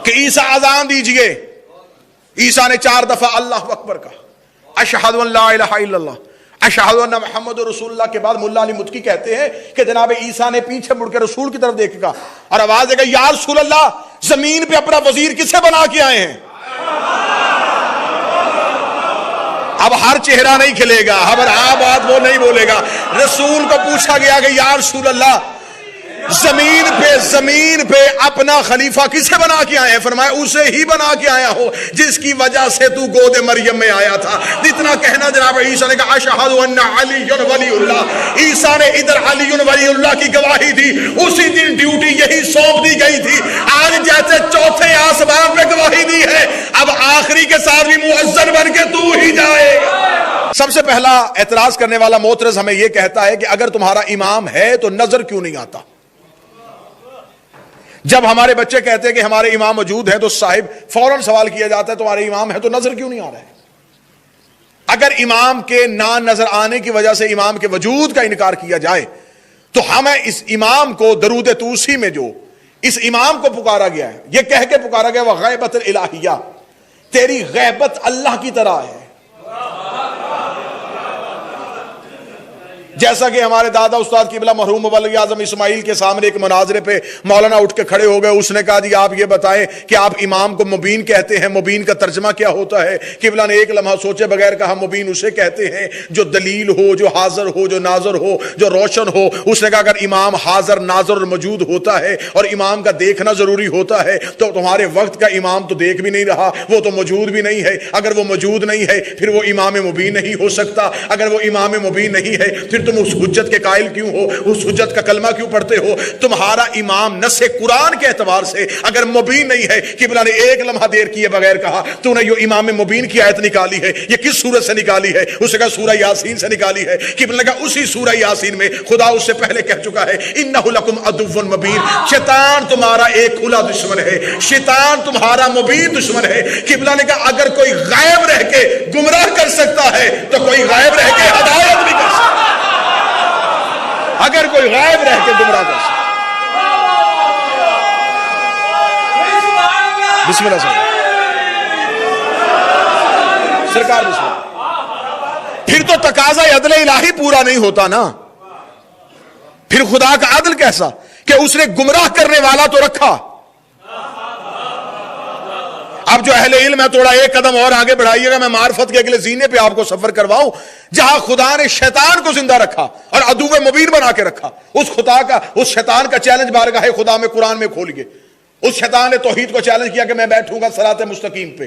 کہ عیسیٰ اذان دیجئے. عیسیٰ نے 4 دفعہ اللہ اکبر کہا, اشہد ان لا الہ الا اللہ اشہد ان محمد رسول اللہ کے بعد ملا علی متقی کہتے ہیں کہ جناب عیسیٰ نے پیچھے مڑ کے رسول کی طرف دیکھ کہا اور آواز دے گا, یا رسول اللہ زمین پہ اپنا وزیر کسے بنا کے آئے ہیں؟ اب ہر چہرہ نہیں کھلے گا, ہر بات وہ نہیں بولے گا. رسول کو پوچھا گیا کہ یا رسول اللہ زمین پہ اپنا خلیفہ کسے بنا کے آئے ہیں؟ فرمایا اسے ہی بنا کے آیا ہو جس کی وجہ سے تو گود مریم میں آیا تھا. اتنا کہنا جناب عیسیٰ نے کہا اشہد ان علی ولی اللہ. عیسیٰ نے ادھر علی ولی اللہ کی گواہی دی, اسی دن ڈیوٹی یہی سونپ دی گئی تھی. آج جیسے چوتھے آسمان پہ گواہی دی ہے, اب آخری کے ساتھ بھی مؤذن بن کے تو ہی جائے گا. سب سے پہلا اعتراض کرنے والا معترض ہمیں یہ کہتا ہے کہ اگر تمہارا امام ہے تو نظر کیوں نہیں آتا؟ جب ہمارے بچے کہتے ہیں کہ ہمارے امام موجود ہیں تو صاحب فوراً سوال کیا جاتا ہے تمہارے امام ہے تو نظر کیوں نہیں آ رہا ہے؟ اگر امام کے نہ نظر آنے کی وجہ سے امام کے وجود کا انکار کیا جائے تو ہمیں اس امام کو درود توسی میں جو اس امام کو پکارا گیا ہے, یہ کہہ کے پکارا گیا وہ غیبت الہیہ, تیری غیبت اللہ کی طرح ہے. جیسا کہ ہمارے دادا استاد قبلہ مرحوم مبلغ اعظم اسماعیل کے سامنے ایک مناظرے پہ مولانا اٹھ کے کھڑے ہو گئے, اس نے کہا جی آپ یہ بتائیں کہ آپ امام کو مبین کہتے ہیں, مبین کا ترجمہ کیا ہوتا ہے؟ قبلہ نے ایک لمحہ سوچے بغیر کہا مبین اسے کہتے ہیں جو دلیل ہو, جو حاضر ہو, جو ناظر ہو, جو روشن ہو. اس نے کہا اگر امام حاضر ناظر اور موجود ہوتا ہے اور امام کا دیکھنا ضروری ہوتا ہے تو تمہارے وقت کا امام تو دیکھ بھی نہیں رہا, وہ تو موجود بھی نہیں ہے. اگر وہ موجود نہیں ہے پھر وہ امام مبین نہیں ہو سکتا. اگر وہ امام مبین نہیں ہے پھر تم اس حجت کے قائل کیوں ہو, اس حجت کا کلمہ کیوں پڑھتے ہو؟ تمہارا امام نص قرآن کے اعتبار سے اگر مبین نہیں ہے, قبلہ نے ایک لمحہ دیر کیے بغیر کہا تو نے جو امام مبین کی آیت نکالی ہے یہ کس سورت سے نکالی ہے؟ اس نے کہا سورہ یاسین سے نکالی ہے. قبلہ نے کہا اسی سورہ یاسین میں خدا اس سے پہلے کہہ چکا ہے انہ لکم عدو مبین, شیطان تمہارا ایک کھلا دشمن ہے, شیطان تمہارا مبین دشمن ہے. قبلہ نے کہا اگر کوئی غائب رہ کے گمراہ کر سکتا ہے تو کوئی غائب رہ کے ہدایت بھی کر سکتا ہے. اگر کوئی غائب رہ کے گمراہ کر سکتا. بسم اللہ سرکار بسم اللہ. پھر تو تقاضا عدل الہی پورا نہیں ہوتا نا. پھر خدا کا عدل کیسا کہ اس نے گمراہ کرنے والا تو رکھا. اب جو اہل علم ہے تھوڑا ایک قدم اور آگے بڑھائیے گا, میں معرفت کے اگلے زینے پہ آپ کو سفر کرواؤں جہاں خدا نے شیطان کو زندہ رکھا اور عدو مبین بنا کے رکھا. اس شیطان کا چیلنج بارگاہ خدا میں قرآن میں کھولیے. اس شیطان نے توحید کو چیلنج کیا کہ میں بیٹھوں گا صراط مستقیم پہ,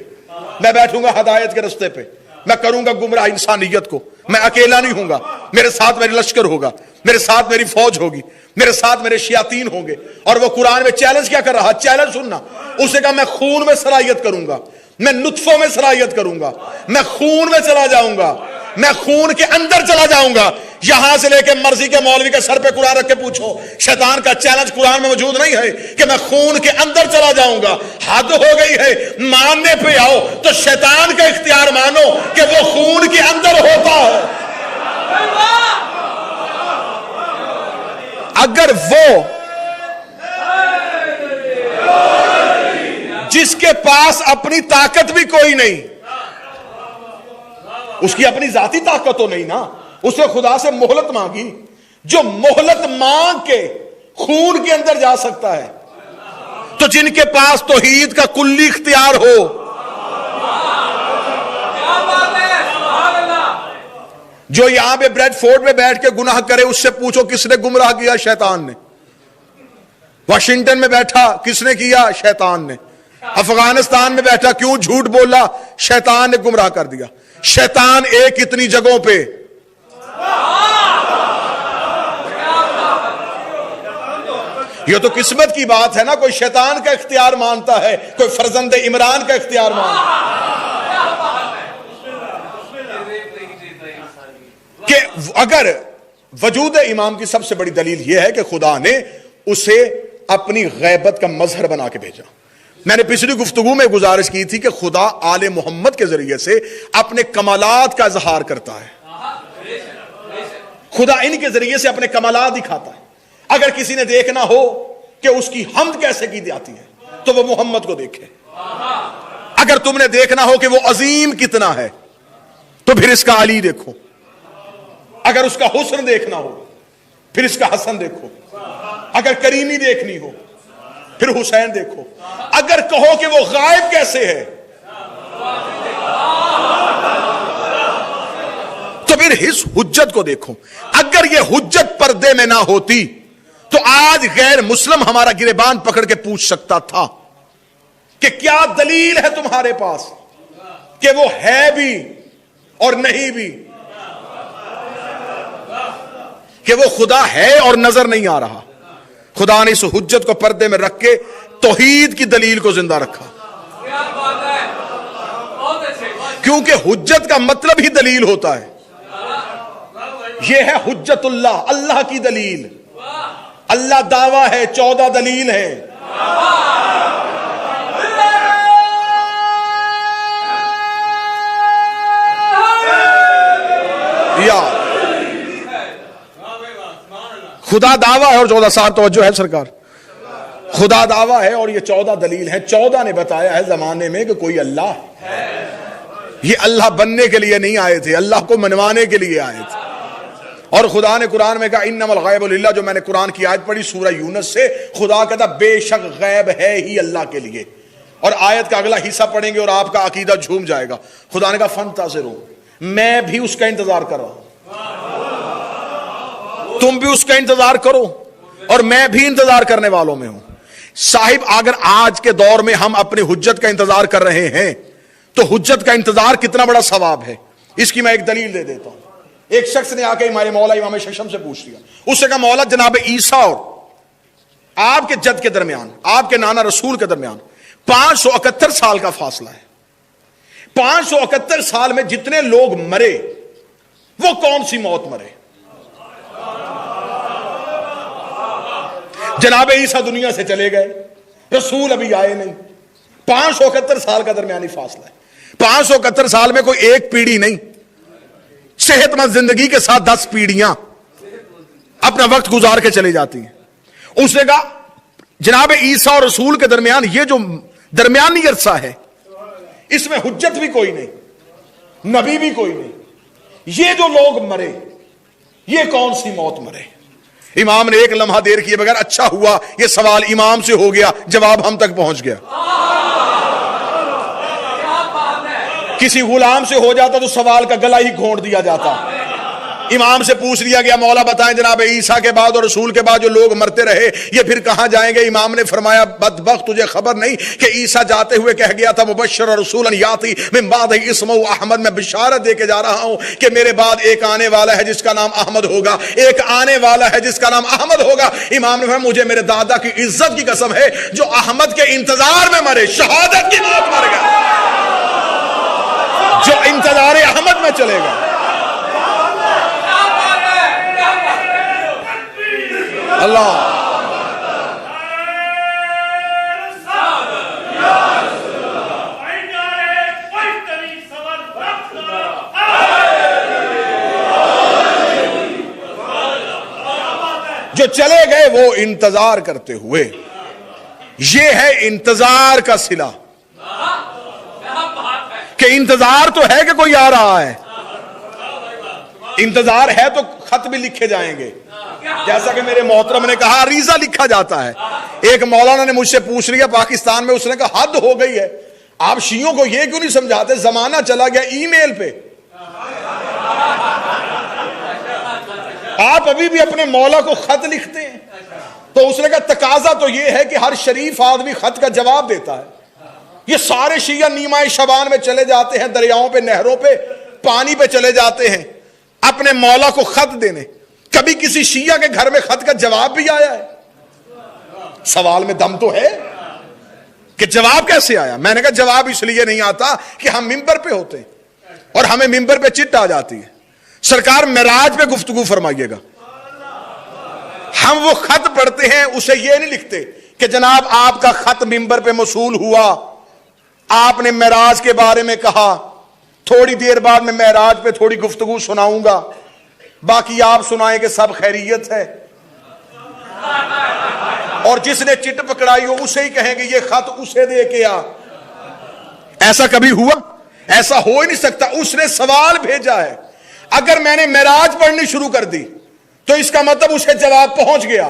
میں بیٹھوں گا ہدایت کے رستے پہ, میں کروں گا گمراہ انسانیت کو, میں اکیلا نہیں ہوں گا, میرے ساتھ میرے لشکر ہوگا, میرے ساتھ میری فوج ہوگی, میرے ساتھ میرے شیاطین ہوں گے. اور وہ قرآن میں چیلنج کیا کر رہا؟ چیلنج سننا. اس نے کہا میں خون میں صلاحیت کروں گا, میں نطفوں میں صلاحیت کروں گا, میں خون میں چلا جاؤں گا, میں خون کے اندر چلا جاؤں گا. یہاں سے لے کے مرضی کے مولوی کے سر پہ قرآن رکھ کے پوچھو, شیطان کا چیلنج قرآن میں موجود نہیں ہے کہ میں خون کے اندر چلا جاؤں گا. حد ہو گئی ہے, ماننے پہ آؤ تو شیطان کا اختیار مانو کہ وہ خون کے اندر ہوتا ہے. اگر وہ جس کے پاس اپنی طاقت بھی کوئی نہیں, اس کی اپنی ذاتی طاقت تو نہیں نا, اس نے خدا سے مہلت مانگی, جو مہلت مانگ کے خون کے اندر جا سکتا ہے تو جن کے پاس توحید کا کلی اختیار ہو, جو یہاں پہ بریڈ فورڈ میں بیٹھ کے گناہ کرے اس سے پوچھو کس نے گمراہ کیا؟ شیطان نے. واشنگٹن میں بیٹھا کس نے کیا؟ شیطان نے. افغانستان میں بیٹھا کیوں جھوٹ بولا؟ شیطان نے گمراہ کر دیا. شیطان ایک اتنی جگہوں پہ. یہ تو قسمت کی بات ہے نا, کوئی شیطان کا اختیار مانتا ہے, کوئی فرزند عمران کا اختیار مانتا ہے. کہ اگر وجود امام کی سب سے بڑی دلیل یہ ہے کہ خدا نے اسے اپنی غیبت کا مظہر بنا کے بھیجا. میں نے پچھلی گفتگو میں گزارش کی تھی کہ خدا آل محمد کے ذریعے سے اپنے کمالات کا اظہار کرتا ہے. خدا ان کے ذریعے سے اپنے کمالات دکھاتا ہے. اگر کسی نے دیکھنا ہو کہ اس کی حمد کیسے کی جاتی ہے تو وہ محمد کو دیکھے. اگر تم نے دیکھنا ہو کہ وہ عظیم کتنا ہے تو پھر اس کا علی دیکھو. اگر اس کا حسن دیکھنا ہو پھر اس کا حسن دیکھو. اگر کریمی دیکھنی ہو پھر حسین دیکھو. اگر کہو کہ وہ غائب کیسے ہے تو پھر اس حجت کو دیکھو. اگر یہ حجت پردے میں نہ ہوتی تو آج غیر مسلم ہمارا گریبان پکڑ کے پوچھ سکتا تھا کہ کیا دلیل ہے تمہارے پاس کہ وہ ہے بھی اور نہیں بھی, کہ وہ خدا ہے اور نظر نہیں آ رہا. خدا نے اس حجت کو پردے میں رکھ کے توحید کی دلیل کو زندہ رکھا, کیونکہ حجت کا مطلب ہی دلیل ہوتا ہے. یہ ہے حجت اللہ, اللہ کی دلیل. اللہ دعویٰ ہے, 14 دلیل ہے. خدا دعویٰ ہے اور 14 سال توجہ ہے سرکار. خدا دعویٰ ہے اور یہ 14 دلیل ہے. 14 نے بتایا ہے زمانے میں کہ کوئی اللہ ہے. یہ اللہ بننے کے لیے نہیں آئے تھے, اللہ کو منوانے کے لیے آئے تھے. اور خدا نے قرآن میں کہا انما الغیب للہ, جو میں نے قرآن کی آیت پڑھی سورہ یونس سے, خدا کہتا بے شک غیب ہے ہی اللہ کے لیے. اور آیت کا اگلا حصہ پڑھیں گے اور آپ کا عقیدہ جھوم جائے گا. خدا نے کہا فانتظروا, میں بھی اس کا انتظار کر رہا ہوں, تم بھی اس کا انتظار کرو اور میں بھی انتظار کرنے والوں میں ہوں. صاحب اگر آج کے دور میں ہم اپنے حجت کا انتظار کر رہے ہیں تو حجت کا انتظار کتنا بڑا ثواب ہے. اس کی میں ایک دلیل دے دیتا ہوں. ایک شخص نے آ کے ہمارے مولا امام ششم سے پوچھ لیا. اس سے کہا مولا جناب عیسیٰ اور آپ کے جد کے درمیان, آپ کے نانا رسول کے درمیان 571 سال کا فاصلہ ہے. 571 سال میں جتنے لوگ مرے وہ کون سی موت مرے؟ جناب عیسیٰ دنیا سے چلے گئے, رسول ابھی آئے نہیں. 571 سال کا درمیانی فاصلہ ہے. 571 سال میں کوئی ایک پیڑھی نہیں, صحت مند زندگی کے ساتھ 10 پیڑھیاں اپنا وقت گزار کے چلے جاتی ہیں. اس نے کہا جناب عیسیٰ اور رسول کے درمیان یہ جو درمیانی عرصہ ہے اس میں حجت بھی کوئی نہیں, نبی بھی کوئی نہیں. یہ جو لوگ مرے یہ کون سی موت مرے؟ امام نے ایک لمحہ دیر کیے بغیر اچھا ہوا یہ سوال امام سے ہو گیا, جواب ہم تک پہنچ گیا. کسی غلام سے ہو جاتا تو سوال کا گلا ہی گھونٹ دیا جاتا. امام سے پوچھ لیا گیا مولا بتائیں جناب عیسیٰ کے بعد اور رسول کے بعد جو لوگ مرتے رہے یہ پھر کہاں جائیں گے؟ امام نے فرمایا بدبخت تجھے خبر نہیں کہ عیسیٰ جاتے ہوئے کہہ گیا تھا مبشر رسولا یاتی من بعد اسمہ احمد, میں بشارت دے کے جا رہا ہوں کہ میرے بعد ایک آنے والا ہے جس کا نام احمد ہوگا, ایک آنے والا ہے جس کا نام احمد ہوگا. امام نے فرمایا مجھے میرے دادا کی عزت کی قسم ہے جو احمد کے انتظار میں مرے, شہادت کی موت مر گیا, جو انتظار احمد میں چلے گا. اللہ جو چلے گئے وہ انتظار کرتے ہوئے, یہ ہے انتظار کا صلہ. کہ انتظار تو ہے کہ کوئی آ رہا ہے, انتظار ہے تو خط بھی لکھے جائیں گے, جیسا کہ میرے محترم نے کہا عریضہ لکھا جاتا ہے. ایک مولانا نے مجھ سے پوچھ لیا پاکستان میں, اس نے کہا حد ہو گئی ہے, آپ شیعوں کو یہ کیوں نہیں سمجھاتے, زمانہ چلا گیا ای میل پہ. آپ ابھی بھی اپنے مولا کو خط لکھتے ہیں. تو اس نے کہا تقاضا تو یہ ہے کہ ہر شریف آدمی خط کا جواب دیتا ہے. یہ سارے شیعہ نیمہ شعبان میں چلے جاتے ہیں, دریاؤں پہ, نہروں پہ, پانی پہ چلے جاتے ہیں اپنے مولا کو خط دینے. کبھی کسی شیعہ کے گھر میں خط کا جواب بھی آیا ہے؟ سوال میں دم تو ہے کہ جواب کیسے آیا. میں نے کہا جواب اس لیے نہیں آتا کہ ہم ممبر پہ ہوتے ہیں اور ہمیں ممبر پہ چٹ آ جاتی ہے. سرکار معراج پہ گفتگو فرمائیے گا, ہم وہ خط پڑھتے ہیں اسے یہ نہیں لکھتے کہ جناب آپ کا خط ممبر پہ موصول ہوا, آپ نے معراج کے بارے میں کہا, تھوڑی دیر بعد میں معراج پہ تھوڑی گفتگو سناؤں گا, باقی آپ سنائیں کہ سب خیریت ہے. اور جس نے چٹ پکڑائی ہو اسے ہی کہیں گے یہ خط اسے دے کے آ. ایسا کبھی ہوا؟ ایسا ہو ہی نہیں سکتا. اس نے سوال بھیجا ہے. اگر میں نے معراج پڑھنی شروع کر دی تو اس کا مطلب اسے جواب پہنچ گیا.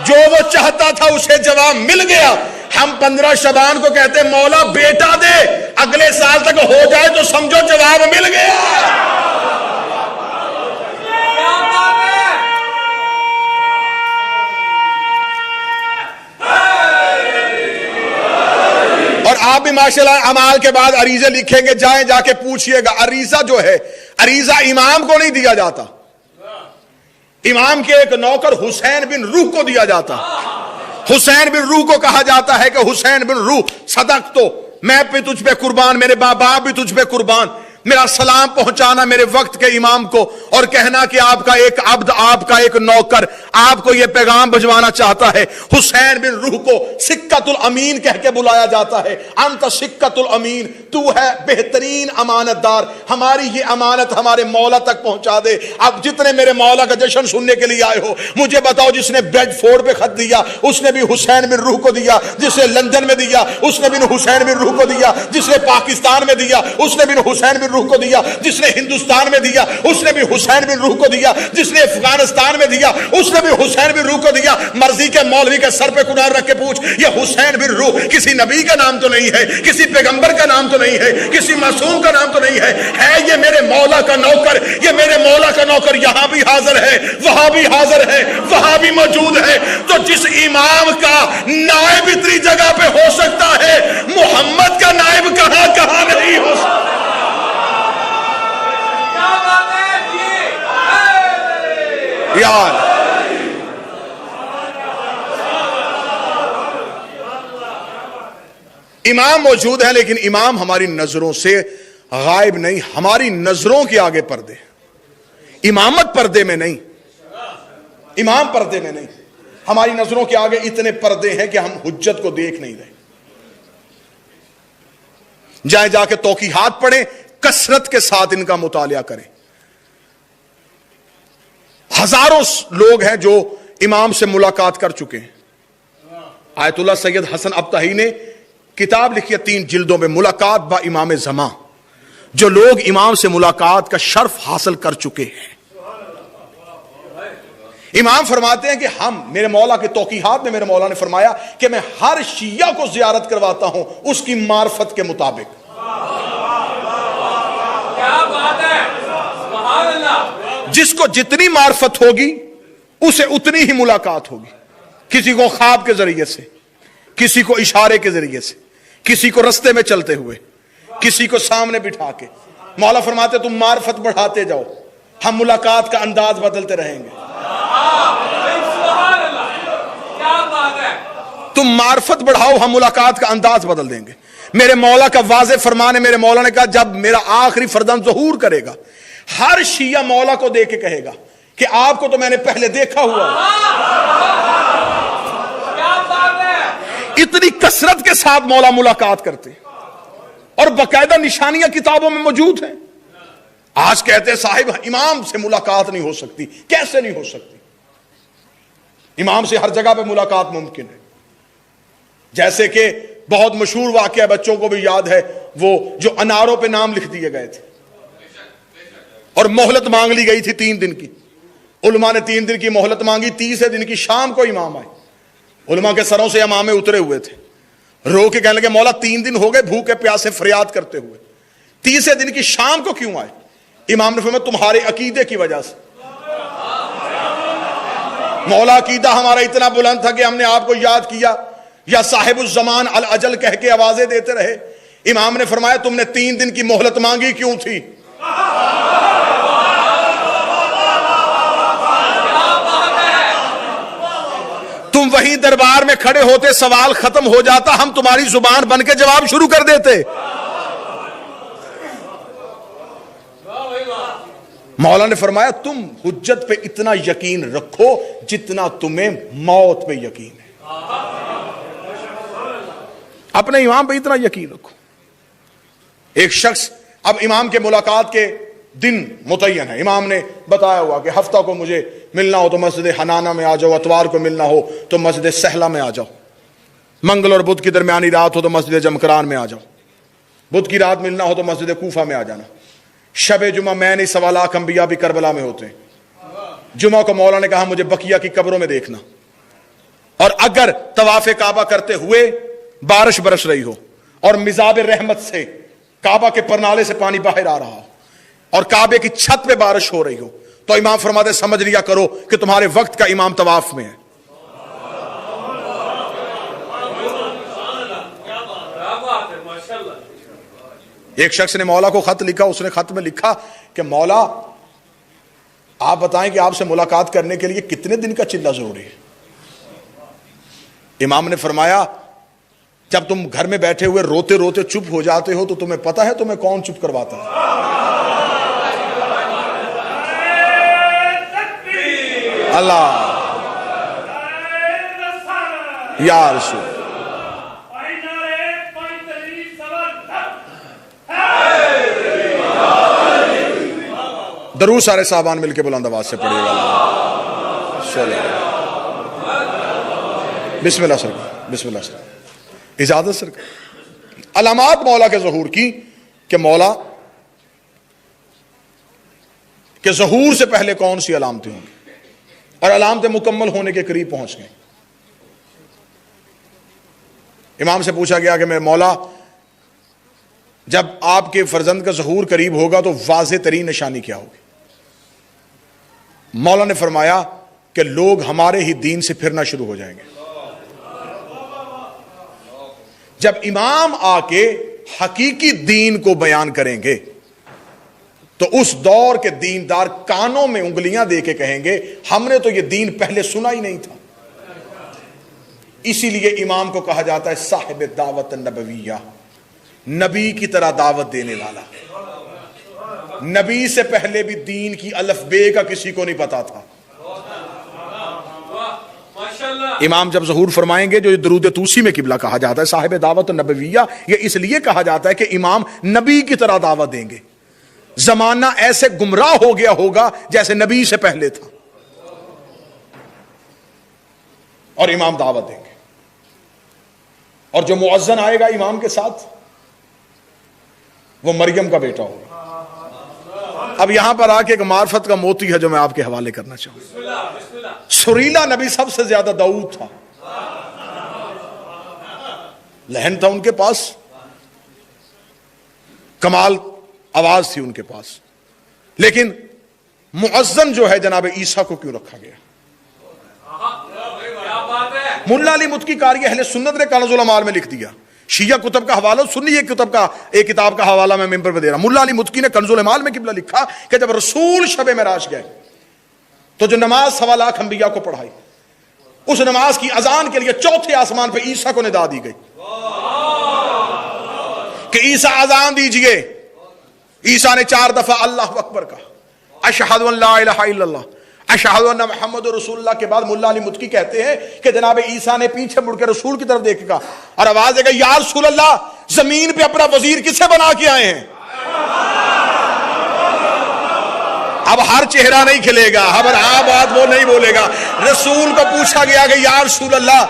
جو وہ چاہتا تھا اسے جواب مل گیا. ہم 15 شعبان کو کہتے ہیں مولا بیٹا دے, اگلے سال تک ہو جائے تو سمجھو جواب مل گیا. اور آپ بھی ماشاءاللہ اعمال کے بعد عریضے لکھیں گے, جائیں جا کے پوچھئے گا. عریضہ جو ہے, عریضہ امام کو نہیں دیا جاتا, امام کے ایک نوکر حسین بن روح کو دیا جاتا. حسین بن روح کو کہا جاتا ہے کہ حسین بن روح صدق تو, میں بھی تجھ پہ قربان, میرے باپ بھی تجھ پہ قربان. میرا سلام پہنچانا میرے وقت کے امام کو اور کہنا کہ آپ کا ایک عبد, آپ کا ایک نوکر آپ کو یہ پیغام بھجوانا چاہتا ہے. حسین بن روح کو سکت الامین کہہ کے بلایا جاتا ہے. انت سکت الامین, تو ہے بہترین امانت دار, ہماری یہ امانت ہمارے مولا تک پہنچا دے. اب جتنے میرے مولا کا جشن سننے کے لیے آئے ہو, مجھے بتاؤ جس نے بیڈ فورڈ پہ خط دیا اس نے بھی حسین بن روح کو دیا, جس نے لندن میں دیا اس نے بھی حسین بن روح کو دیا, جس نے پاکستان میں دیا اس نے بھی حسین بن روح کو دیا, جس نے ہندوستان میں دیا اس نے بھی حسین بن روح کو دیا, جس نے افغانستان میں دیا اس نے بھی حسین بن روح کو دیا. مرضی کے مولوی کے سر پہ کنار رکھ کے پوچھ, یہ حسین بن روح کسی نبی کا نام تو نہیں ہے, کسی پیغمبر کا نام تو نہیں ہے, کسی معصوم کا نام تو نہیں ہے, یہ میرے مولا کا نوکر, یہ میرے مولا کا نوکر یہاں بھی حاضر ہے, وہاں بھی حاضر ہے, وہاں بھی موجود ہے. تو جس امام کا نائب اتنی جگہ پہ ہو سکتا ہے, محمد کا نائب کہاں کہاں نہیں ہو سکتا. یار امام موجود ہے لیکن امام ہماری نظروں سے غائب نہیں, ہماری نظروں کے آگے پردے. امامت پردے میں نہیں, امام پردے میں نہیں, ہماری نظروں کے آگے اتنے پردے ہیں کہ ہم حجت کو دیکھ نہیں رہے. جائیں جا کے توقیحات پڑھیں, کثرت کے ساتھ ان کا مطالعہ کریں. ہزاروں لوگ ہیں جو امام سے ملاقات کر چکے ہیں. آیت اللہ سید حسن ابتہی نے کتاب لکھی ہے 3 جلدوں میں, ملاقات با امام زمان. جو لوگ امام سے ملاقات کا شرف حاصل کر چکے ہیں. امام فرماتے ہیں کہ ہم, میرے مولا کے توقیحات میں میرے مولا نے فرمایا کہ میں ہر شیعہ کو زیارت کرواتا ہوں اس کی معرفت کے مطابق. جس کو جتنی معرفت ہوگی اسے اتنی ہی ملاقات ہوگی. کسی کو خواب کے ذریعے سے, کسی کو اشارے کے ذریعے سے, کسی کو رستے میں چلتے ہوئے, کسی کو سامنے بٹھا کے. مولا فرماتے تم معرفت بڑھاتے جاؤ, ہم ملاقات کا انداز بدلتے رہیں گے. تم معرفت بڑھاؤ, ہم ملاقات کا انداز بدل دیں گے. میرے مولا کا واضح فرمان ہے, میرے مولا نے کہا جب میرا آخری فرزند ظہور کرے گا ہر شیعہ مولا کو دیکھ کے کہے گا کہ آپ کو تو میں نے پہلے دیکھا ہوا. اتنی کثرت کے ساتھ مولا ملاقات کرتے اور باقاعدہ نشانیاں کتابوں میں موجود ہیں. آج کہتے ہیں صاحب امام سے ملاقات نہیں ہو سکتی. کیسے نہیں ہو سکتی؟ امام سے ہر جگہ پہ ملاقات ممکن ہے. جیسے کہ بہت مشہور واقعہ بچوں کو بھی یاد ہے, وہ جو اناروں پہ نام لکھ دیے گئے تھے اور مہلت مانگ لی گئی تھی 3 دن کی. علماء نے 3 دن کی مہلت مانگی, 30 دن کی شام کو امام آئے. علماء کے سروں سے امامے اترے ہوئے تھے, رو کے کہنے لگے مولا 3 دن ہو گئے بھوکے پیاسے فریاد کرتے ہوئے, 30 دن کی شام کو کیوں آئے؟ امام نے فرمایا تمہارے عقیدے کی وجہ سے. مولا عقیدہ ہمارا اتنا بلند تھا کہ ہم نے آپ کو یاد کیا, یا صاحب الزمان الاجل کہہ کے آوازیں دیتے رہے. امام نے فرمایا تم نے 3 دن کی مہلت مانگی کیوں تھی؟ تم وہیں دربار میں کھڑے ہوتے, سوال ختم ہو جاتا, ہم تمہاری زبان بن کے جواب شروع کر دیتے. مولا نے فرمایا تم حجت پہ اتنا یقین رکھو جتنا تمہیں موت پہ یقین ہے. اپنے امام پہ اتنا یقین رکھو. ایک شخص اب امام کے ملاقات کے دن متعین ہے. امام نے بتایا ہوا کہ ہفتہ کو مجھے ملنا ہو تو مسجد حنانہ میں آ جاؤ, اتوار کو ملنا ہو تو مسجد سہلہ میں آ جاؤ, منگل اور بدھ کی درمیانی رات ہو تو مسجد جمکران میں آ جاؤ, بدھ کی رات ملنا ہو تو مسجد کوفہ میں آ جانا. شب جمعہ میں نہیں 1.25 لاکھ انبیاء بھی کربلا میں ہوتے ہیں. جمعہ کو مولا نے کہا مجھے بقیہ کی قبروں میں دیکھنا, اور اگر طواف کعبہ کرتے ہوئے بارش برس رہی ہو اور مزاب رحمت سے کعبہ کے پرنالے سے پانی باہر آ رہا ہو اور کعبے کی چھت پہ بارش ہو رہی ہو تو امام فرماتے سمجھ لیا کرو کہ تمہارے وقت کا امام طواف میں ہے. ایک شخص نے مولا کو خط لکھا, اس نے خط میں لکھا کہ مولا آپ بتائیں کہ آپ سے ملاقات کرنے کے لیے کتنے دن کا چلہ ضروری ہے. امام نے فرمایا جب تم گھر میں بیٹھے ہوئے روتے روتے چپ ہو جاتے ہو تو تمہیں پتا ہے تمہیں کون چپ کرواتا ہے؟ اللہ یا رسول. درود سارے صاحبان مل کے بلند آواز سے پڑھیے گا. بسم اللہ سر, بسم اللہ سر, اجازت سر. علامات مولا کے ظہور کی کہ مولا کہ ظہور سے پہلے کون سی علامتیں ہوں گی, اور علامتیں مکمل ہونے کے قریب پہنچ گئیں. امام سے پوچھا گیا کہ میرے مولا جب آپ کے فرزند کا ظہور قریب ہوگا تو واضح ترین نشانی کیا ہوگی؟ مولا نے فرمایا کہ لوگ ہمارے ہی دین سے پھرنا شروع ہو جائیں گے. جب امام آ کے حقیقی دین کو بیان کریں گے تو اس دور کے دیندار کانوں میں انگلیاں دے کے کہیں گے ہم نے تو یہ دین پہلے سنا ہی نہیں تھا. اسی لیے امام کو کہا جاتا ہے صاحب دعوت نبویہ, نبی کی طرح دعوت دینے والا. نبی سے پہلے بھی دین کی الف بے کا کسی کو نہیں پتا تھا. امام جب ظہور فرمائیں گے, جو درود توسی میں قبلہ کہا جاتا ہے صاحب دعوت نبویہ, یہ اس لیے کہا جاتا ہے کہ امام نبی کی طرح دعوت دیں گے. زمانہ ایسے گمراہ ہو گیا ہوگا جیسے نبی سے پہلے تھا, اور امام دعوت دیں گے. اور جو مؤذن آئے گا امام کے ساتھ وہ مریم کا بیٹا ہوگا. اب یہاں پر آ کے ایک معرفت کا موتی ہے جو میں آپ کے حوالے کرنا چاہوں. سریلا نبی سب سے زیادہ داؤد تھا, لہن تھا ان کے پاس, کمال آواز تھی ان کے پاس, لیکن مؤذن جو ہے جناب عیسیٰ کو کیوں رکھا گیا؟ ملا علی متکی قاری اہل سنت نے کنز العمال میں لکھ دیا. شیعہ کتب کا حوالہ, سنی ایک کتاب کا حوالہ میں ممبر پہ دے رہا ہوں. ملا علی متکی نے کنز العمال میں قبلہ لکھا کہ جب رسول شب معراج گئے تو جو نماز 1.25 لاکھ انبیاء کو پڑھائی, اس نماز کی اذان کے لیے چوتھے آسمان پہ عیسیٰ کو ندا دی گئی کہ عیسیٰ اذان دیجئے. عیسیٰ نے 4 دفعہ اللہ اکبر کہا, اشہد ان لا الہ الا اللہ, اشہد ان محمد رسول اللہ کے بعد ملا علی متکی کہتے ہیں کہ جناب عیسیٰ نے پیچھے مڑ کے رسول کی طرف دیکھ کہا اور آواز دے گا یا رسول اللہ, زمین پہ اپنا وزیر کسے بنا کے آئے ہیں؟ اب ہر چہرہ نہیں کھلے گا, ہر بات وہ نہیں بولے گا. رسول کو پوچھا گیا کہ یا رسول اللہ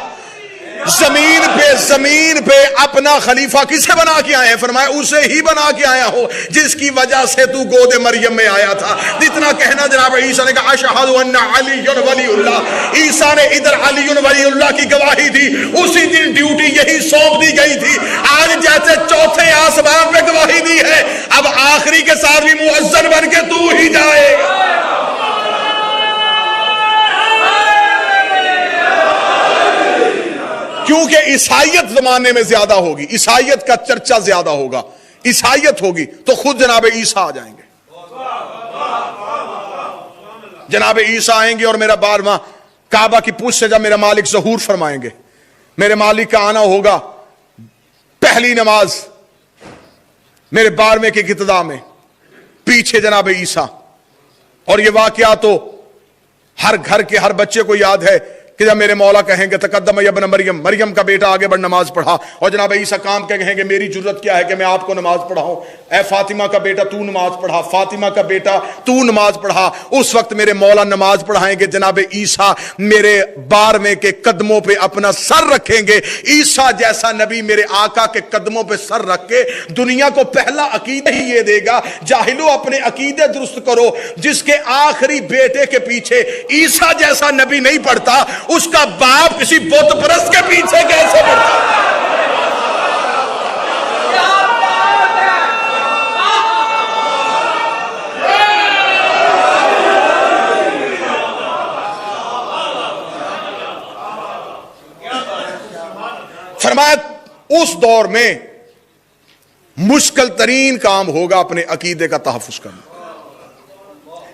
زمین پہ اپنا خلیفہ کسے بنا کے آئے ہیں؟ فرمایا اسے ہی بنا کے آیا ہو جس کی وجہ سے تو گود مریم میں آیا تھا. جتنا کہنا جناب عیسیٰ نے کہا اشہد ان علی ولی اللہ, عیسیٰ نے ادھر علی ولی اللہ کی گواہی دی. اسی دن ڈیوٹی یہی سونپ دی گئی تھی. آج جیسے چوتھے آسمان پہ گواہی دی ہے, اب آخری کے ساتھ بھی مؤذن بن کے تو ہی جائے گا. کیونکہ عیسائیت زمانے میں زیادہ ہوگی, عیسائیت کا چرچا زیادہ ہوگا, عیسائیت ہوگی تو خود جناب عیسیٰ آ جائیں گے. جناب عیسیٰ آئیں گے اور میرا 12واں کعبہ کی پوچھ سے جب میرا مالک ظہور فرمائیں گے, میرے مالک کا آنا ہوگا پہلی نماز میرے 12ویں کے ابتدا میں, پیچھے جناب عیسیٰ. اور یہ واقعہ تو ہر گھر کے ہر بچے کو یاد ہے کہ جب میرے مولا کہیں گے تقدم یا ابن مریم، مریم کا بیٹا آگے بڑھ نماز پڑھا، اور جناب عیسیٰ کام کے کہیں گے میری جرت کیا ہے کہ میں آپ کو نماز پڑھاؤں، اے فاطمہ کا بیٹا تو نماز پڑھا، فاطمہ کا بیٹا تو نماز پڑھا، اس وقت میرے مولا نماز پڑھائیں گے، جناب عیسیٰ میرے بارہویں کے قدموں پہ اپنا سر رکھیں گے۔ عیسیٰ جیسا نبی میرے آقا کے قدموں پہ سر رکھ کے دنیا کو پہلا عقیدہ ہی یہ دے گا، جاہلو اپنے عقیدے درست کرو، جس کے آخری بیٹے کے پیچھے عیسیٰ جیسا نبی نہیں پڑھتا، اس کا باپ کسی بت پرست کے پیچھے کیسے پڑھتا؟ فرمایا اس دور میں مشکل ترین کام ہوگا اپنے عقیدے کا تحفظ کرنا،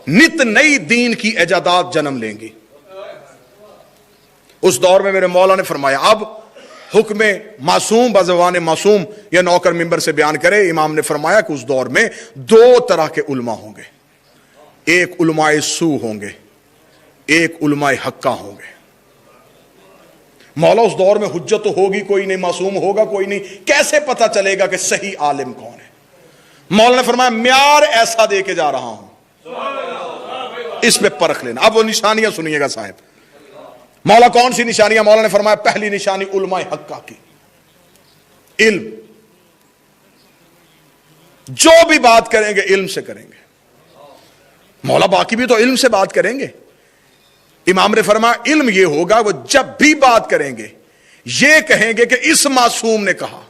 نت نئی دین کی ایجادات جنم لیں گی۔ اس دور میں میرے مولا نے فرمایا اب حکم معصوم بزبان معصوم یا نوکر منبر سے بیان کرے، امام نے فرمایا کہ اس دور میں دو طرح کے علماء ہوں گے، ایک علماء سو ہوں گے، ایک علماء حقہ ہوں گے۔ مولا اس دور میں حجت تو ہوگی کوئی نہیں، معصوم ہوگا کوئی نہیں، کیسے پتہ چلے گا کہ صحیح عالم کون ہے؟ مولا نے فرمایا معیار ایسا دے کے جا رہا ہوں، اس پہ پرکھ لینا۔ اب وہ نشانیاں سنیے گا صاحب۔ مولا کون سی نشانیاں؟ مولا نے فرمایا پہلی نشانی علماء حقہ کی، علم، جو بھی بات کریں گے علم سے کریں گے۔ مولا باقی بھی تو علم سے بات کریں گے۔ امام نے فرمایا علم یہ ہوگا وہ جب بھی بات کریں گے یہ کہیں گے کہ اس معصوم نے کہا۔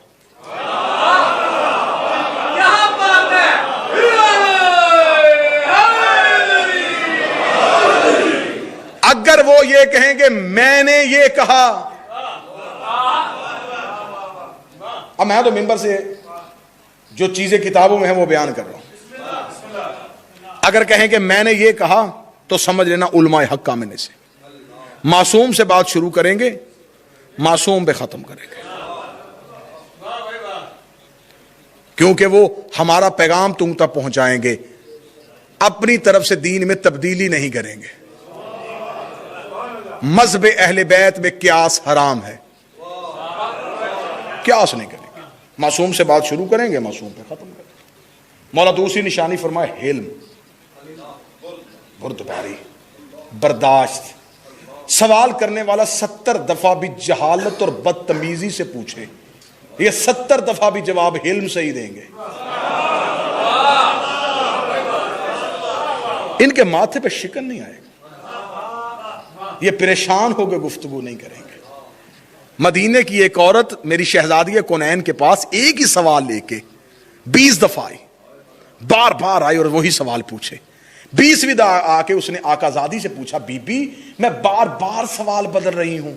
اگر وہ یہ کہیں گے میں نے یہ کہا، اب میں تو منبر سے جو چیزیں کتابوں میں ہیں وہ بیان کر رہا ہوں، اگر کہیں کہ میں نے یہ کہا تو سمجھ لینا علماء حقہ میں سے۔ معصوم سے بات شروع کریں گے، معصوم پہ ختم کریں گے، کیونکہ وہ ہمارا پیغام تم تک پہنچائیں گے، اپنی طرف سے دین میں تبدیلی نہیں کریں گے۔ مذہب اہل بیت میں قیاس حرام ہے، قیاس نہیں کریں گے، معصوم سے بات شروع کریں گے، معصوم پہ ختم کریں گے۔ مولا دوسری نشانی فرمائے حلم، بردباری، برداشت۔ سوال کرنے والا 70 دفعہ بھی جہالت اور بدتمیزی سے پوچھے، یہ 70 دفعہ بھی جواب حلم سے ہی دیں گے۔ ان کے ماتھے پہ شکن نہیں آئے گا، یہ پریشان ہو کے گفتگو نہیں کریں گے۔ مدینے کی ایک عورت میری شہزادی کونین کے پاس ایک ہی سوال لے کے 20 دفعہ آئی، بار بار آئی اور وہی سوال پوچھے۔ 20ویں آ کے اس نے آقا زادی سے پوچھا بی بی میں بار بار سوال بدل رہی ہوں،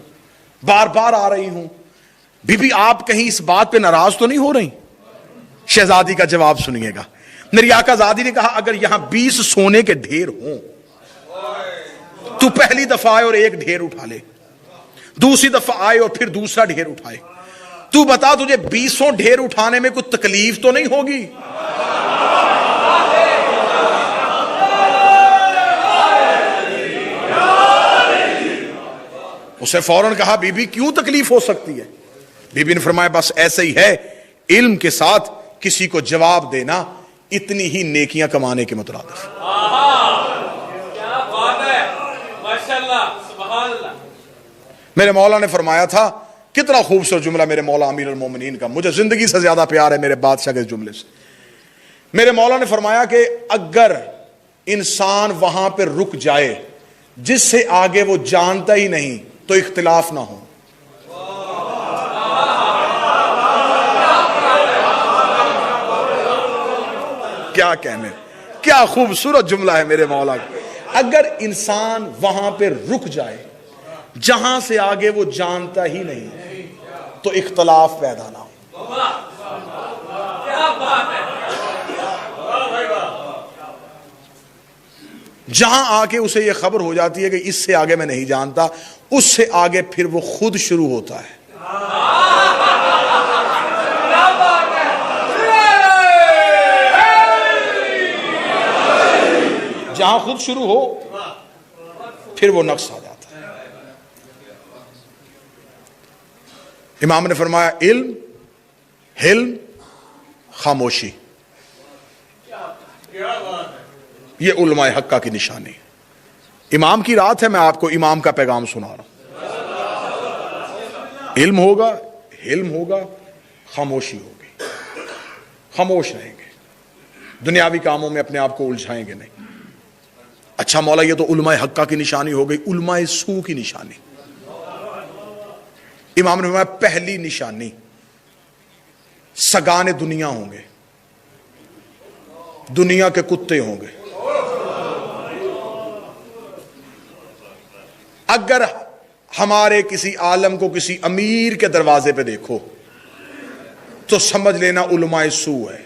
بار بار آ رہی ہوں، بی بی آپ کہیں اس بات پہ ناراض تو نہیں ہو رہی؟ شہزادی کا جواب سنیے گا۔ میری آقا زادی نے کہا اگر یہاں 20 سونے کے ڈھیر ہوں تو پہلی دفعہ آئے اور ایک ڈھیر اٹھا لے، دوسری دفعہ آئے اور پھر دوسرا ڈھیر اٹھائے، تو بتا تجھے 20 ڈھیر اٹھانے میں کوئی تکلیف تو نہیں ہوگی؟ اسے فوراً کہا بی بی کیوں تکلیف ہو سکتی ہے؟ بی بی نے فرمایا بس ایسے ہی ہے، علم کے ساتھ کسی کو جواب دینا اتنی ہی نیکیاں کمانے کے مترادف۔ کیا بات ہے، ماشاءاللہ، سبحان اللہ۔ میرے مولا نے فرمایا تھا، کتنا خوبصورت جملہ میرے مولا امیر المومنین کا، مجھے زندگی سے زیادہ پیار ہے میرے بادشاہ کے جملے سے۔ میرے مولا نے فرمایا کہ اگر انسان وہاں پہ رک جائے جس سے آگے وہ جانتا ہی نہیں تو اختلاف نہ ہو۔ کیا کہنے، کیا خوبصورت جملہ ہے میرے مولا کا۔ اگر انسان وہاں پہ رک جائے جہاں سے آگے وہ جانتا ہی نہیں تو اختلاف پیدا نہ ہو۔ جہاں آ کے اسے یہ خبر ہو جاتی ہے کہ اس سے آگے میں نہیں جانتا، اس سے آگے پھر وہ خود شروع ہوتا ہے۔ جہاں خود شروع ہو پھر وہ نقص آ جاتا ہے۔ امام نے فرمایا علم، حلم، خاموشی، یہ علماء حقہ کی نشانی. امام کی رات ہے، میں آپ کو امام کا پیغام سنا رہا ہوں. علم ہوگا، حلم ہوگا، خاموشی ہوگی. خاموش رہیں گے، دنیاوی کاموں میں اپنے آپ کو الجھائیں گے نہیں. اچھا مولا یہ تو علماء حقہ کی نشانی ہو گئی، علماء سو کی نشانی. امام نے فرمایا پہلی نشانی سگان دنیا ہوں گے، دنیا کے کتے ہوں گے. اگر ہمارے کسی عالم کو کسی امیر کے دروازے پہ دیکھو تو سمجھ لینا علماء سو ہے،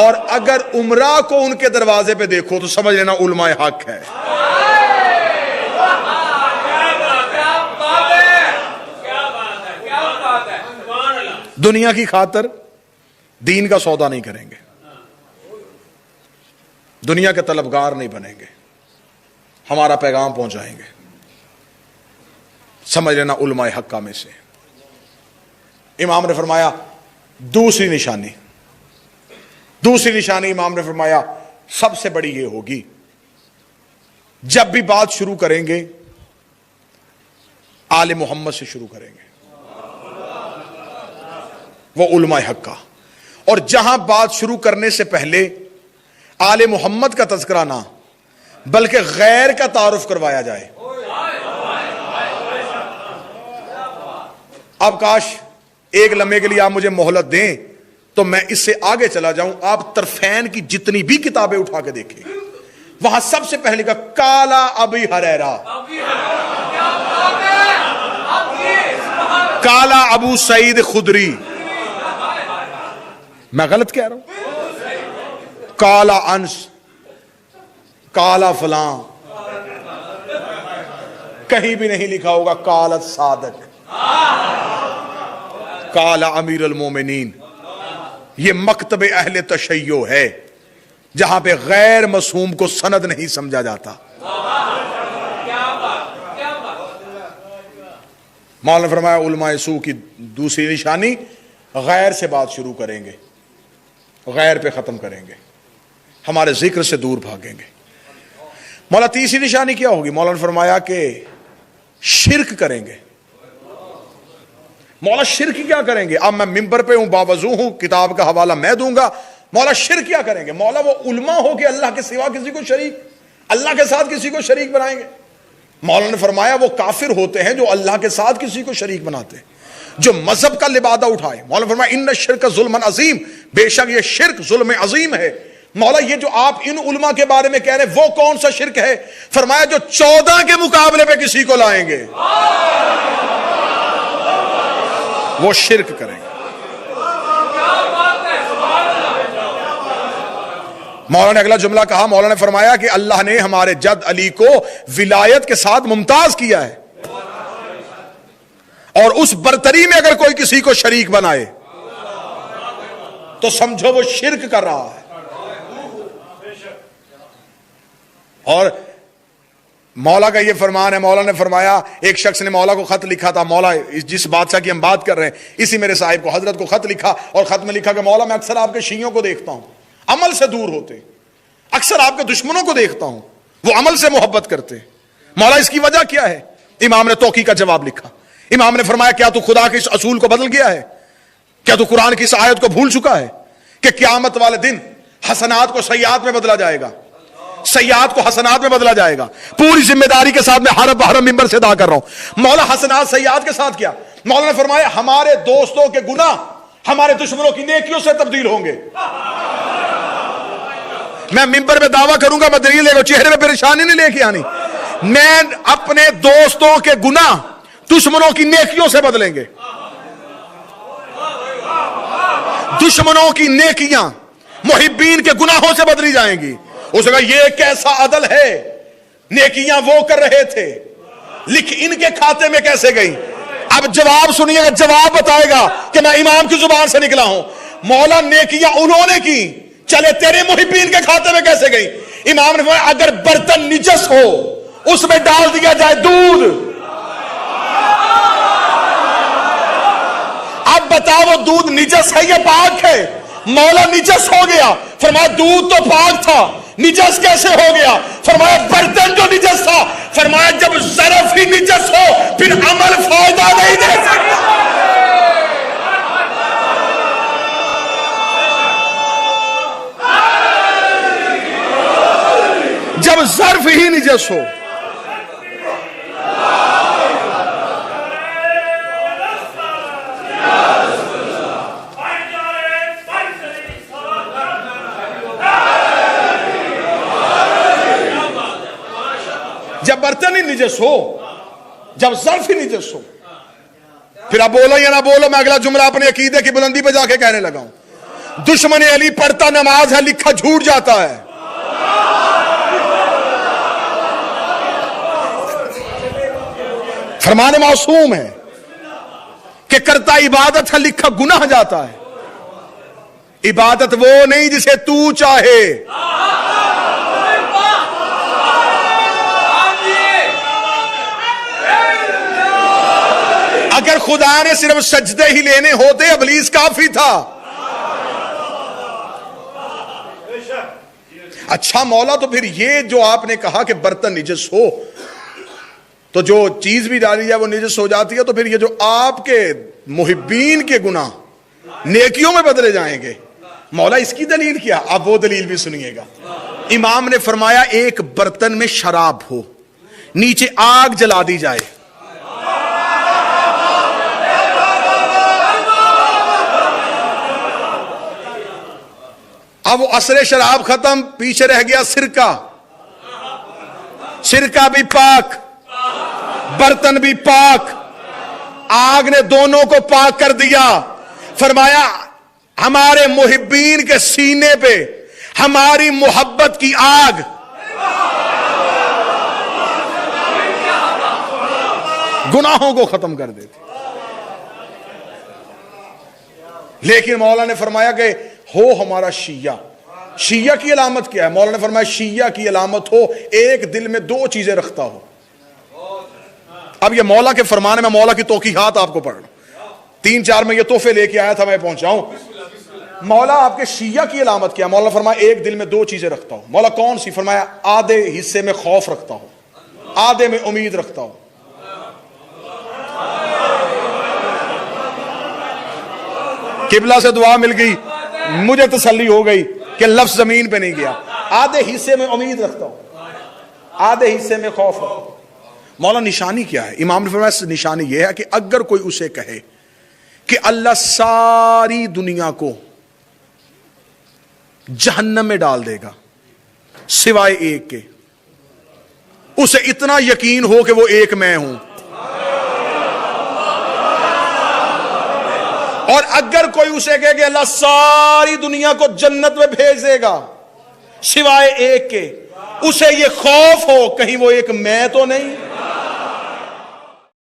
اور اگر عمرہ کو ان کے دروازے پہ دیکھو تو سمجھ لینا علماء حق ہے. دنیا کی خاطر دین کا سودا نہیں کریں گے، دنیا کے طلبگار نہیں بنیں گے، ہمارا پیغام پہنچائیں گے. سمجھ لینا علماء حقہ میں سے. امام نے فرمایا دوسری نشانی امام نے فرمایا سب سے بڑی یہ ہوگی، جب بھی بات شروع کریں گے آل محمد سے شروع کریں گے، وہ علماء حقہ. اور جہاں بات شروع کرنے سے پہلے آل محمد کا تذکرہ نہ بلکہ غیر کا تعارف کروایا جائے. اب کاش ایک لمحے کے لیے آپ مجھے مہلت دیں تو میں اس سے آگے چلا جاؤں. آپ طرفین کی جتنی بھی کتابیں اٹھا کے دیکھیں، وہاں سب سے پہلے کا کالا ابی ہریرہ، کالا ابو سعید خدری. میں غلط کہہ رہا ہوں؟ کالا انس، کالا فلاں، کہیں بھی نہیں لکھا ہوگا کالا صادق، کالا امیر المومنین. یہ مکتب اہل تشیع ہے جہاں پہ غیر مسہوم کو سند نہیں سمجھا جاتا. مولانا فرمایا علماء سو کی دوسری نشانی غیر سے بات شروع کریں گے، غیر پہ ختم کریں گے، ہمارے ذکر سے دور بھاگیں گے. مولا تیسری نشانی کیا ہوگی؟ مولانا فرمایا کہ شرک کریں گے. مولا شرک کیا کریں گے؟ اب میں ممبر پہ ہوں، باوضو ہوں، کتاب کا حوالہ میں دوں گا. مولا شرک کیا کریں گے؟ مولا وہ علماء ہو کہ اللہ کے سوا کسی کو شریک، اللہ کے ساتھ کسی کو شریک بنائیں گے. مولانا نے فرمایا وہ کافر ہوتے ہیں جو اللہ کے ساتھ کسی کو شریک بناتے ہیں، جو مذہب کا لبادہ اٹھائے. مولانا فرمایا ان الشرک ظلم عظیم، بے شک یہ شرک ظلم عظیم ہے. مولا یہ جو آپ ان علماء کے بارے میں کہہ رہے ہیں وہ کون سا شرک ہے؟ فرمایا جو 14 کے مقابلے پہ کسی کو لائیں گے وہ شرک کریں گے. مولانا نے اگلا جملہ کہا، مولانا نے فرمایا کہ اللہ نے ہمارے جد علی کو ولایت کے ساتھ ممتاز کیا ہے، اور اس برتری میں اگر کوئی کسی کو شریک بنائے تو سمجھو وہ شرک کر رہا ہے. اور مولا کا یہ فرمان ہے. مولا نے فرمایا ایک شخص نے مولا کو خط لکھا تھا، مولا جس بادشاہ کی ہم بات کر رہے ہیں اسی میرے صاحب کو حضرت کو خط لکھا، اور خط میں لکھا کہ مولا میں اکثر آپ کے شیعوں کو دیکھتا ہوں عمل سے دور ہوتے، اکثر آپ کے دشمنوں کو دیکھتا ہوں وہ عمل سے محبت کرتے، مولا اس کی وجہ کیا ہے؟ امام نے توقی کا جواب لکھا. امام نے فرمایا کیا تو خدا کے اس اصول کو بدل گیا ہے؟ کیا تو قرآن کی اس آیت کو بھول چکا ہے کہ قیامت والے دن حسنات کو سیئات میں بدلا جائے گا، سیئات کو حسنات میں بدلا جائے گا؟ پوری ذمہ داری کے ساتھ میں ہر ممبر سے ادا کر رہا ہوں. مولا حسنات سیئات کے ساتھ کیا؟ مولا نے فرمایا ہمارے دوستوں کے گناہ ہمارے دشمنوں کی نیکیوں سے تبدیل ہوں گے. میں ممبر میں دعویٰ کروں گا، میں دلیل لے گا، چہرے میں پریشانی نہیں لے کے آنی. میں اپنے دوستوں کے گناہ دشمنوں کی نیکیوں سے بدلیں گے. دشمنوں کی نیکیاں محبین کے گناہوں سے بدلی جائیں گی. اس نے کہا یہ کیسا عدل ہے، نیکیاں وہ کر رہے تھے لکھ ان کے کھاتے میں کیسے گئی؟ اب جواب سنیے گا، جواب بتائے گا کہ میں امام کی زبان سے نکلا ہوں. مولا نیکیاں انہوں نے کی، چلے تیرے محبین کے کھاتے میں کیسے گئی؟ امام نے فرمایا اگر برتن نجس ہو اس میں ڈال دیا جائے دودھ بتا وہ دودھ نجس ہے یا پاک ہے؟ مولا نجس ہو گیا. فرمایا دودھ تو پاک تھا, نجس کیسے ہو گیا؟ فرمایا برتن جو نجس تھا. فرمایا جب ظرف ہی نجس ہو پھر عمل فائدہ نہیں دے سکتا. جب ظرف ہی نجس ہو. جب برتن ہی نجس ہو, جب ظرف ہی نجس ہو. پھر اب بولو یا نہ بولو, میں اگلا جملہ اپنے عقیدے کی بلندی پہ جا کے کہنے لگا ہوں. دشمن علی پڑھتا نماز ہے, لکھا جھوٹ جاتا ہے. فرمان معصوم ہے کہ کرتا عبادت ہے, لکھا گناہ جاتا ہے. عبادت وہ نہیں جسے تو چاہے. اگر خدا نے صرف سجدے ہی لینے ہوتے ابلیس کافی تھا. اچھا مولا, تو پھر یہ جو آپ نے کہا کہ برتن نجس ہو تو جو چیز بھی ڈالی جائے وہ نجس ہو جاتی ہے, تو پھر یہ جو آپ کے محبین کے گناہ نیکیوں میں بدلے جائیں گے, مولا اس کی دلیل کیا؟ اب وہ دلیل بھی سنیے گا. امام نے فرمایا ایک برتن میں شراب ہو, نیچے آگ جلا دی جائے, اب وہ عصر شراب ختم, پیچھے رہ گیا سرکہ. سرکہ بھی پاک, برتن بھی پاک, آگ نے دونوں کو پاک کر دیا. فرمایا ہمارے محبین کے سینے پہ ہماری محبت کی آگ گناہوں کو ختم کر دیتی. لیکن مولا نے فرمایا کہ ہو ہمارا شیعہ. شیعہ کی علامت کیا ہے؟ مولا نے فرمایا شیعہ کی علامت ہو ایک دل میں دو چیزیں رکھتا ہو. اب یہ مولا کے فرمانے میں مولا کی توقیحات آپ کو پڑھنا. 3-4 میں یہ تحفے لے کے آیا تھا, میں پہنچاؤں. مولا آپ کے شیعہ کی علامت کیا؟ مولا نے فرمایا ایک دل میں دو چیزیں رکھتا ہوں. مولا کون سی؟ فرمایا آدھے حصے میں خوف رکھتا ہوں, آدھے میں امید رکھتا ہوں. قبلہ سے دعا مل گئی, مجھے تسلی ہو گئی کہ لفظ زمین پہ نہیں گیا. آدھے حصے میں امید رکھتا ہوں, آدھے حصے میں خوف رکھتا ہوں. مولا نشانی کیا ہے؟ امام نے فرمایا نشانی یہ ہے کہ اگر کوئی اسے کہے کہ اللہ ساری دنیا کو جہنم میں ڈال دے گا سوائے ایک کے, اسے اتنا یقین ہو کہ وہ ایک میں ہوں. اور اگر کوئی اسے کہے کہ اللہ ساری دنیا کو جنت میں بھیج دے گا سوائے ایک کے, اسے یہ خوف ہو کہیں وہ ایک میں تو نہیں.